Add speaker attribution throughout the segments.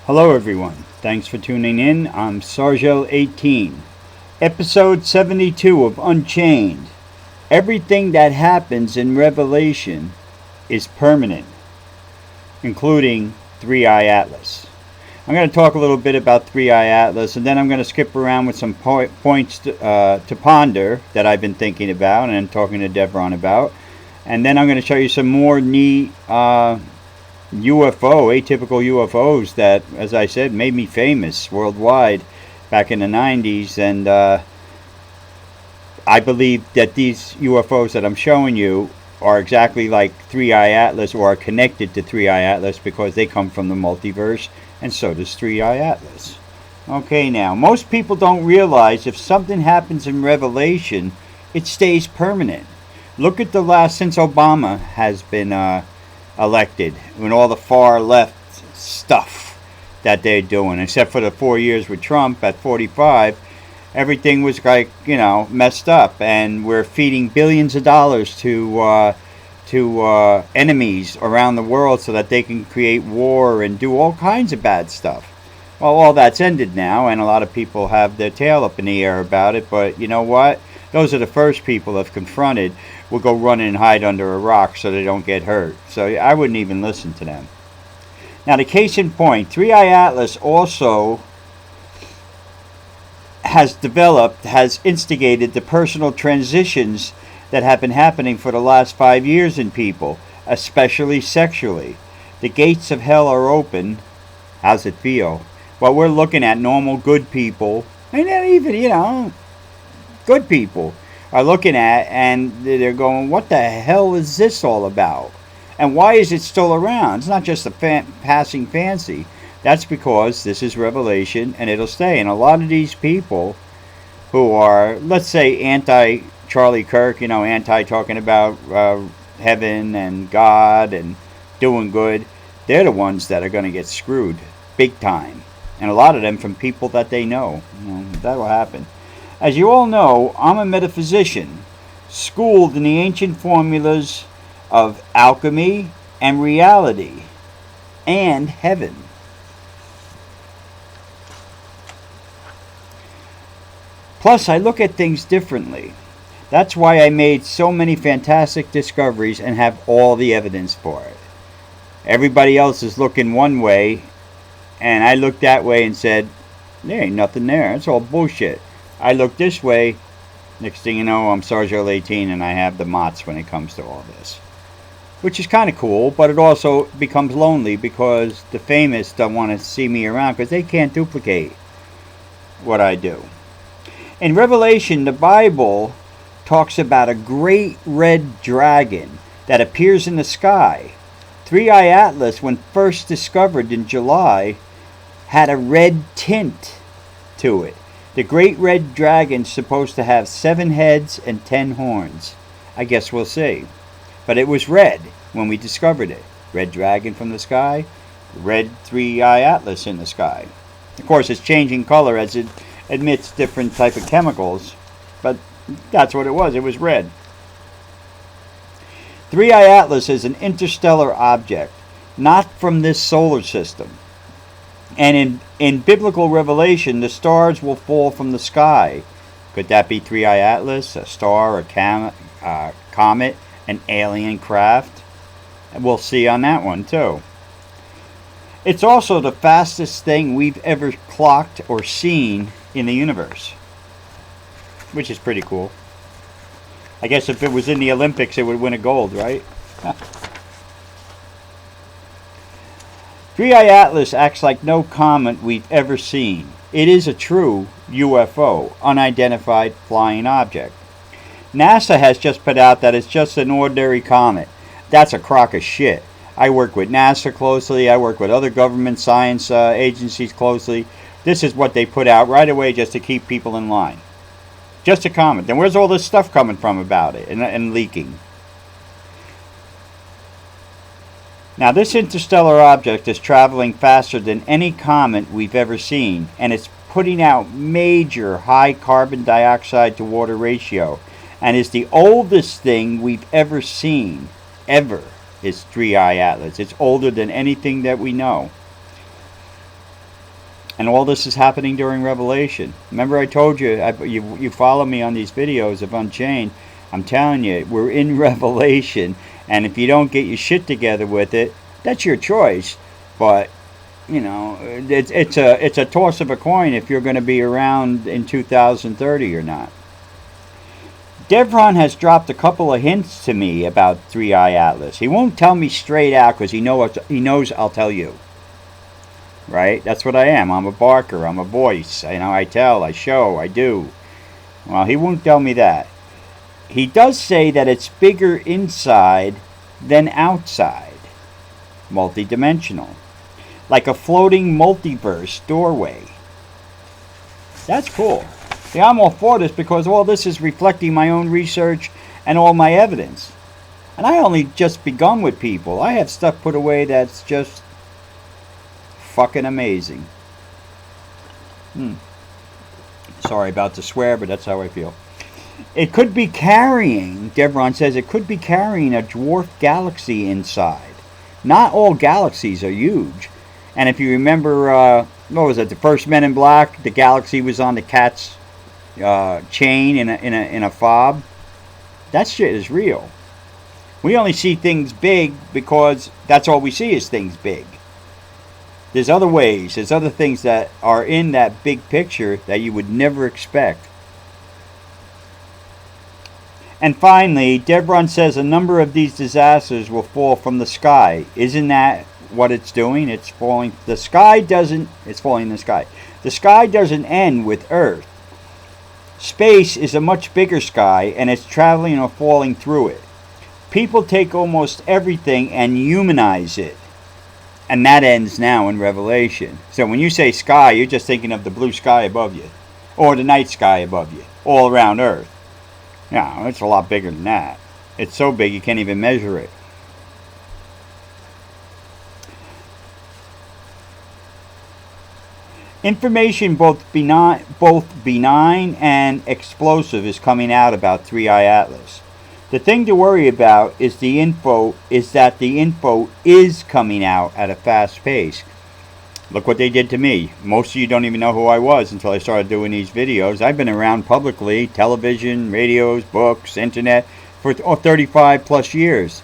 Speaker 1: Hello everyone, thanks for tuning in. I'm Sargel18, episode 72 of Unchained. Everything that happens in Revelation is permanent, including 3iAtlas. I'm going to talk a little bit about 3iAtlas, and then I'm going to skip around with some points to ponder that I've been thinking about and talking to Devron about. And then I'm going to show you some more neat atypical UFOs that, as I said, made me famous worldwide back in the 90s. And I believe that these UFOs that I'm showing you are exactly like 3iAtlas, or are connected to 3iAtlas, because they come from the multiverse, and so does 3iAtlas. Okay, now, most people don't realize if something happens in Revelation, it stays permanent. Look at the last, since Obama has been elected, and all the far left stuff that they're doing, except for the 4 years with Trump at 45, everything was like, messed up, and we're feeding billions of dollars to enemies around the world so that they can create war and do all kinds of bad stuff. Well, all that's ended now, and a lot of people have their tail up in the air about it, but you know what? Those are the first people I've confronted will go run and hide under a rock so they don't get hurt. So I wouldn't even listen to them. Now, the case in point, 3iAtlas also has instigated the personal transitions that have been happening for the last 5 years in people, especially sexually. The gates of hell are open. How's it feel? Well, we're looking at normal, good people, and then even, good people are looking at, and they're going, what the hell is this all about? And why is it still around? It's not just a passing fancy. That's because this is Revelation, and it'll stay. And a lot of these people who are, let's say, anti-Charlie Kirk, anti-talking about heaven and God and doing good, they're the ones that are going to get screwed big time. And a lot of them from people that they know. That will happen. As you all know, I'm a metaphysician, schooled in the ancient formulas of alchemy and reality and heaven. Plus, I look at things differently. That's why I made so many fantastic discoveries and have all the evidence for it. Everybody else is looking one way, and I looked that way and said, there ain't nothing there. It's all bullshit. I look this way, next thing you know, I'm Sargel18, and I have the mots when it comes to all this. Which is kind of cool, but it also becomes lonely because the famous don't want to see me around because they can't duplicate what I do. In Revelation, the Bible talks about a great red dragon that appears in the sky. 3iAtlas, when first discovered in July, had a red tint to it. The great red dragon's supposed to have 7 heads and 10 horns. I guess we'll see. But it was red when we discovered it. Red dragon from the sky, red 3iAtlas in the sky. Of course, it's changing color as it emits different type of chemicals, but that's what it was. It was red. 3iAtlas is an interstellar object, not from this solar system. And in biblical revelation, the stars will fall from the sky. Could that be 3iAtlas, a star, a comet, an alien craft? We'll see on that one too. It's also the fastest thing we've ever clocked or seen in the universe, which is pretty cool. I guess if it was in the Olympics, it would win a gold, right? 3iAtlas acts like no comet we've ever seen. It is a true UFO, unidentified flying object. NASA has just put out that it's just an ordinary comet. That's a crock of shit. I work with NASA closely. I work with other government science agencies closely. This is what they put out right away just to keep people in line. Just a comet. Then where's all this stuff coming from about it and leaking? Now, this interstellar object is traveling faster than any comet we've ever seen, and it's putting out major high carbon dioxide to water ratio, and is the oldest thing we've ever seen, ever, is 3iAtlas. It's older than anything that we know. And all this is happening during Revelation. Remember I told you, you follow me on these videos of Unchained. I'm telling you, we're in Revelation. And if you don't get your shit together with it, that's your choice. But, you know, it's a toss of a coin if you're going to be around in 2030 or not. Devron has dropped a couple of hints to me about 3iAtlas. He won't tell me straight out because he knows I'll tell you. Right? That's what I am. I'm a barker. I'm a voice. You know, I tell, I show, I do. Well, he won't tell me that. He does say that it's bigger inside than outside. Multidimensional. Like a floating multiverse doorway. That's cool. See, I'm all for this because all this is reflecting my own research and all my evidence. And I only just begun with people. I have stuff put away that's just fucking amazing. Sorry about the swear, but that's how I feel. It could be carrying, Devron says, it could be carrying a dwarf galaxy inside. Not all galaxies are huge. And if you remember, what was it, the first Men in Black, the galaxy was on the cat's chain in a fob. That shit is real. We only see things big because that's all we see is things big. There's other ways, there's other things that are in that big picture that you would never expect. And finally, Devron says a number of these disasters will fall from the sky. Isn't that what it's doing? It's falling. It's falling in the sky. The sky doesn't end with Earth. Space is a much bigger sky, and it's traveling or falling through it. People take almost everything and humanize it. And that ends now in Revelation. So when you say sky, you're just thinking of the blue sky above you. Or the night sky above you. All around Earth. No, it's a lot bigger than that. It's so big you can't even measure it. Information both benign and explosive is coming out about 3iAtlas. The thing to worry about is that the info is coming out at a fast pace. Look what they did to me. Most of you don't even know who I was until I started doing these videos. I've been around publicly, television, radios, books, internet, for 35 plus years.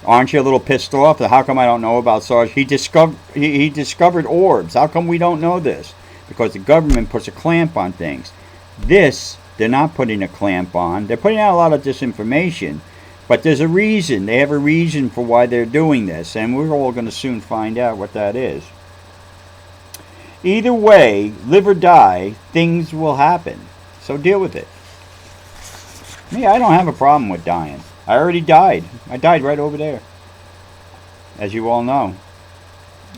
Speaker 1: Aren't you a little pissed off? How come I don't know about Sarge? He discovered orbs. How come we don't know this? Because the government puts a clamp on things. This, they're not putting a clamp on. They're putting out a lot of disinformation. But there's a reason. They have a reason for why they're doing this. And we're all going to soon find out what that is. Either way, live or die, things will happen. So deal with it. Me, I don't have a problem with dying. I already died. I died right over there. As you all know.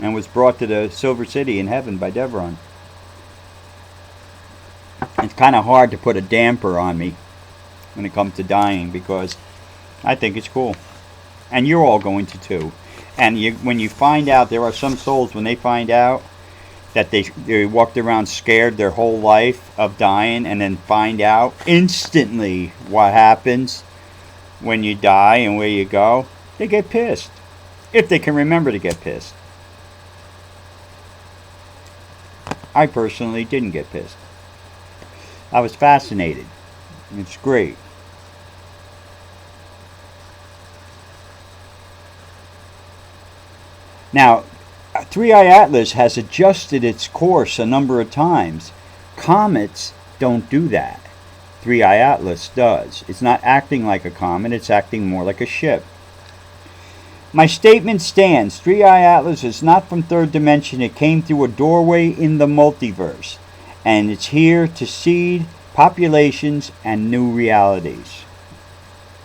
Speaker 1: And was brought to the Silver City in heaven by Devron. It's kind of hard to put a damper on me when it comes to dying because I think it's cool. And you're all going to too. And when you find out, there are some souls when they find out that they walked around scared their whole life of dying and then find out instantly what happens when you die and where you go, they get pissed. If they can remember to get pissed. I personally didn't get pissed. I was fascinated. It's great. Now, 3iAtlas has adjusted its course a number of times. Comets don't do that. 3iAtlas does. It's not acting like a comet, it's acting more like a ship. My statement stands. 3iAtlas is not from third dimension. It came through a doorway in the multiverse. And it's here to seed populations and new realities.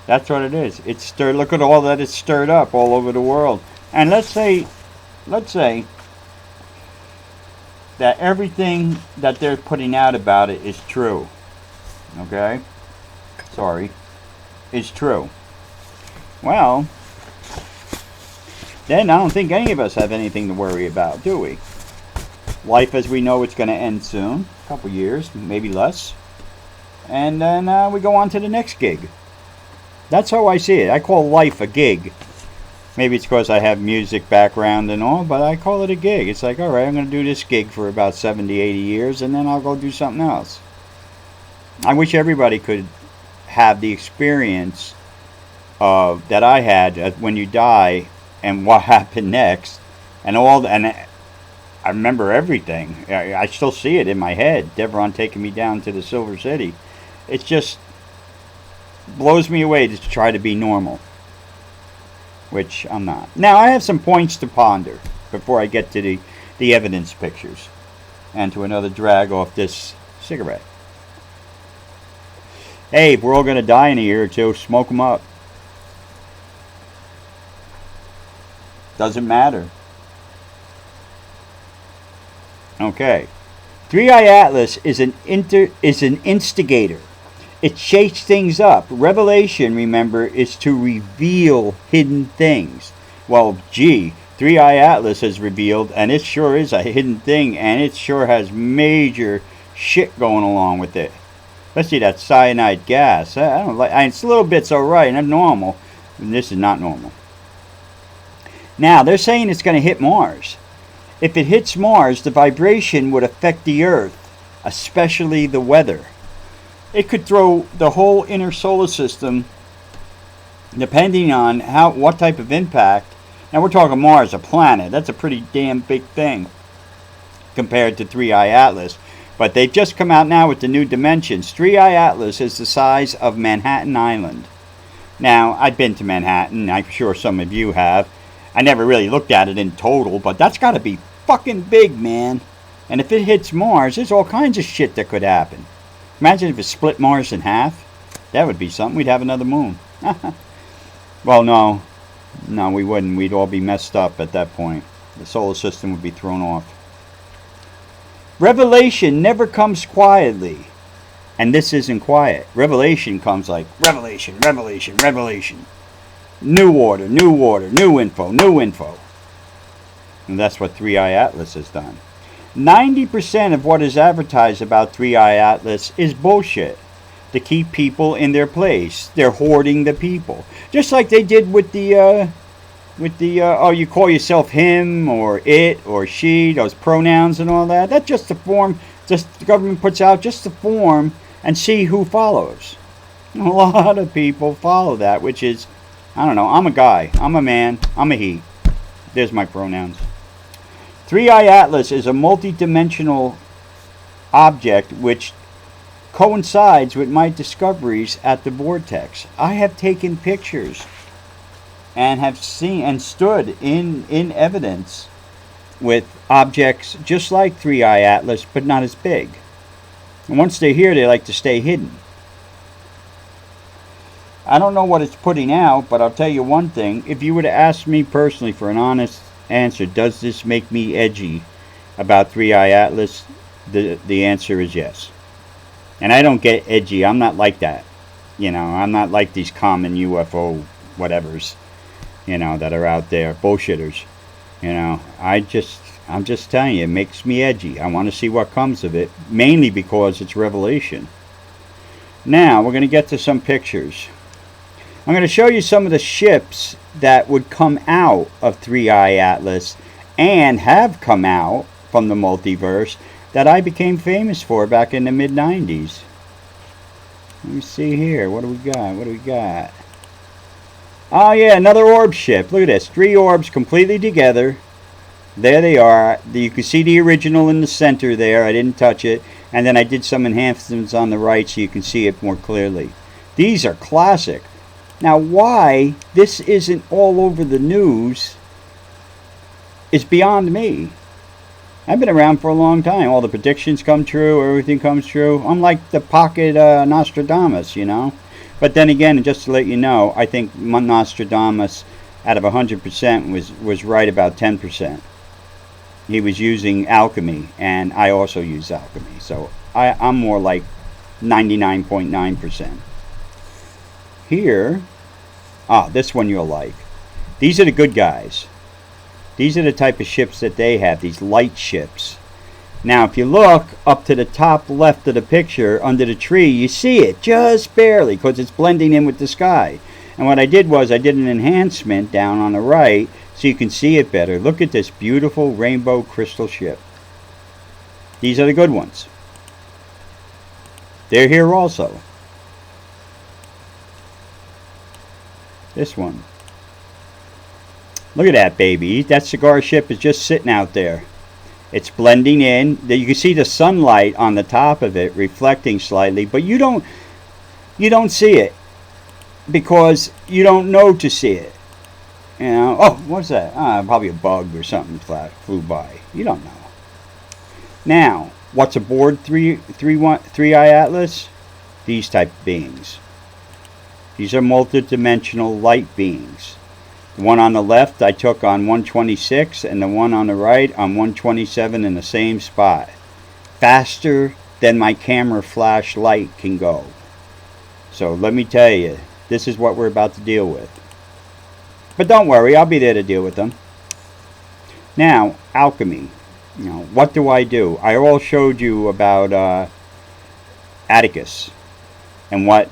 Speaker 1: That's what it is. It's stirred. Look at all that it's stirred up all over the world. And let's say that everything that they're putting out about it is true. Okay? Sorry. Is true. Well, then I don't think any of us have anything to worry about, do we? Life as we know it's going to end soon. A couple years, maybe less. And then we go on to the next gig. That's how I see it. I call life a gig. Maybe it's because I have music background and all, but I call it a gig. It's like, alright, I'm going to do this gig for about 70, 80 years, and then I'll go do something else. I wish everybody could have the experience that I had when you die and what happened next. And I remember everything. I still see it in my head. Devron taking me down to the Silver City. It just blows me away to try to be normal, which I'm not. Now, I have some points to ponder before I get to the evidence pictures and to another drag off this cigarette. Hey, if we're all going to die in a year or two, smoke them up. Doesn't matter. Okay. 3iAtlas is an instigator. It shakes things up. Revelation, remember, is to reveal hidden things. Well, gee, 3iAtlas has revealed, and it sure is a hidden thing, and it sure has major shit going along with it. Especially that cyanide gas. I don't like. It's a little bit's alright, not normal. And this is not normal. Now, they're saying it's going to hit Mars. If it hits Mars, the vibration would affect the Earth, especially the weather. It could throw the whole inner solar system, depending on what type of impact. Now, we're talking Mars, a planet. That's a pretty damn big thing compared to 3iAtlas. But they've just come out now with the new dimensions. 3iAtlas is the size of Manhattan Island. Now, I've been to Manhattan. I'm sure some of you have. I never really looked at it in total, but that's got to be fucking big, man. And if it hits Mars, there's all kinds of shit that could happen. Imagine if it split Mars in half. That would be something. We'd have another moon. Well, no. No, we wouldn't. We'd all be messed up at that point. The solar system would be thrown off. Revelation never comes quietly. And this isn't quiet. Revelation comes like revelation, revelation, revelation. New order, new info. And that's what 3iAtlas has done. 90% of what is advertised about 3iAtlas is bullshit. To keep people in their place. They're hoarding the people. Just like they did with the you call yourself him or it or she, those pronouns and all that. That's just a form, just the government puts out just a form and see who follows. A lot of people follow that, which is, I don't know, I'm a guy, I'm a man, I'm a he. There's my pronouns. 3iAtlas is a multi-dimensional object which coincides with my discoveries at the vortex. I have taken pictures and have seen and stood in evidence with objects just like 3iAtlas, but not as big. And once they're here, they like to stay hidden. I don't know what it's putting out, but I'll tell you one thing. If you were to ask me personally for an honest answer, does this make me edgy about 3iAtlas? The answer is yes. And I don't get edgy. I'm not like that. I'm not like these common UFO whatevers, that are out there, bullshitters. I'm just telling you, it makes me edgy. I want to see what comes of it, mainly because it's revelation. Now, we're going to get to some pictures. I'm going to show you some of the ships that would come out of 3iAtlas and have come out from the multiverse that I became famous for back in the mid-90s. Let me see here. What do we got? Oh, yeah, another orb ship. Look at this. 3 orbs completely together. There they are. You can see the original in the center there. I didn't touch it. And then I did some enhancements on the right so you can see it more clearly. These are classic. Now, why this isn't all over the news is beyond me. I've been around for a long time. All the predictions come true. Everything comes true. I'm like the pocket Nostradamus, But then again, just to let you know, I think Nostradamus, out of 100%, was right about 10%. He was using alchemy, and I also use alchemy. So I'm more like 99.9%. Here, this one you'll like. These are the good guys. These are the type of ships that they have, these light ships. Now, if you look up to the top left of the picture, under the tree, you see it just barely because it's blending in with the sky. And what I did was I did an enhancement down on the right so you can see it better. Look at this beautiful rainbow crystal ship. These are the good ones. They're here also. This one. Look at that baby. That cigar ship is just sitting out there. It's blending in. You can see the sunlight on the top of it reflecting slightly, but you don't see it because you don't know to see it. You know, oh, what's that? Probably a bug or something flew by. You don't know. Now, what's aboard 3iAtlas? These type of beings. These are multi-dimensional light beings. The one on the left I took on 126, and the one on the right on 127 in the same spot. Faster than my camera flash light can go. So let me tell you, this is what we're about to deal with. But don't worry, I'll be there to deal with them. Now, alchemy. You know, what do? I all showed you about Atticus and what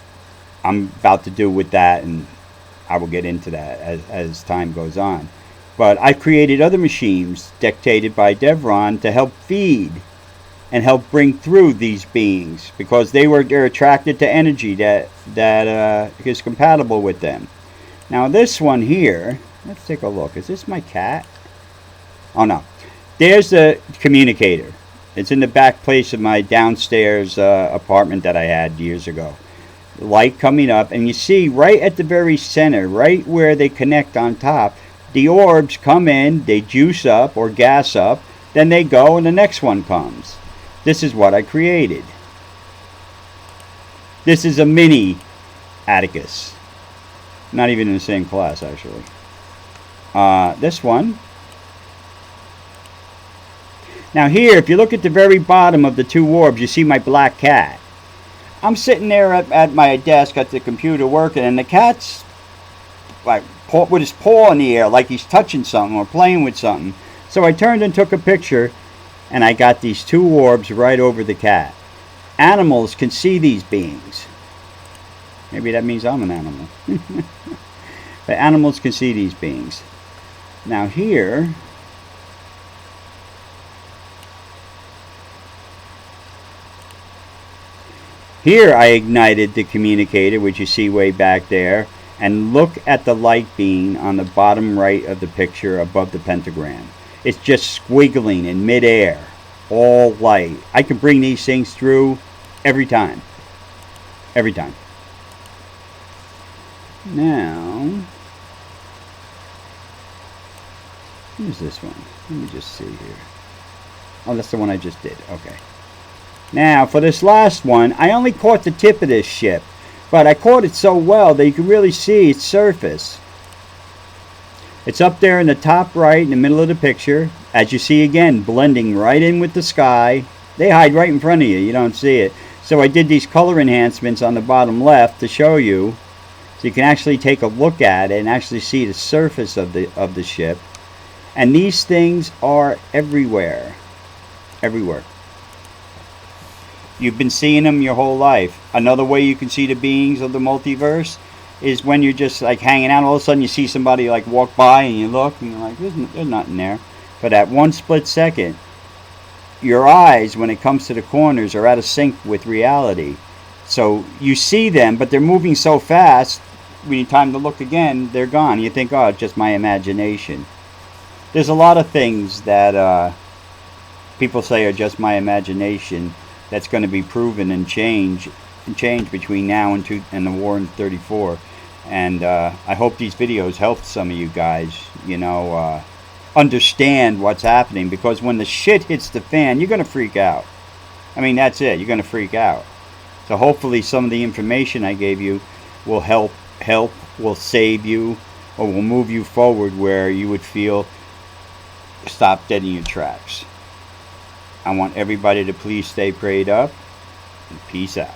Speaker 1: I'm about to do with that, and I will get into that as time goes on. But I've created other machines dictated by Devron to help feed and help bring through these beings, because they're attracted to energy that is compatible with them. Now this one here, let's take a look. Is this my cat? Oh no. There's the communicator. It's in the back place of my downstairs apartment that I had years ago. Light coming up, and you see right at the very center, right where they connect on top, the orbs come in, they juice up or gas up, then they go and the next one comes. This is what I created. This is a mini Atticus. Not even in the same class, actually. This one. Now here, if you look at the very bottom of the two orbs, you see my black cat. I'm sitting there at my desk at the computer working, and the cat's like with his paw in the air like he's touching something or playing with something. So I turned and took a picture, and I got these two orbs right over the cat. Animals can see these beings. Maybe that means I'm an animal. But animals can see these beings. Now here, I ignited the communicator, which you see way back there, and look at the light being on the bottom right of the picture above the pentagram. It's just squiggling in midair, all light. I can bring these things through every time. Every time. Now, who's this one? Let me just see here. Oh, that's the one I just did. Okay. Now, for this last one, I only caught the tip of this ship, but I caught it so well that you can really see its surface. It's up there in the top right in the middle of the picture. As you see again, blending right in with the sky. They hide right in front of you. You don't see it. So I did these color enhancements on the bottom left to show you, so you can actually take a look at it and actually see the surface of the ship. And these things are everywhere. Everywhere. You've been seeing them your whole life. Another way you can see the beings of the multiverse is when you're just like hanging out. All of a sudden you see somebody like walk by and you look and you're like, there's nothing there. But at one split second, your eyes, when it comes to the corners, are out of sync with reality. So you see them, but they're moving so fast, when you time to look again, they're gone. You think, oh, it's just my imagination. There's a lot of things that people say are just my imagination that's going to be proven and change between now and the war in 34. And I hope these videos helped some of you guys, understand what's happening, because when the shit hits the fan, you're going to freak out. I mean, that's it. You're going to freak out. So hopefully some of the information I gave you will help, will save you, or will move you forward where you would feel stopped dead in your tracks. I want everybody to please stay prayed up, and peace out.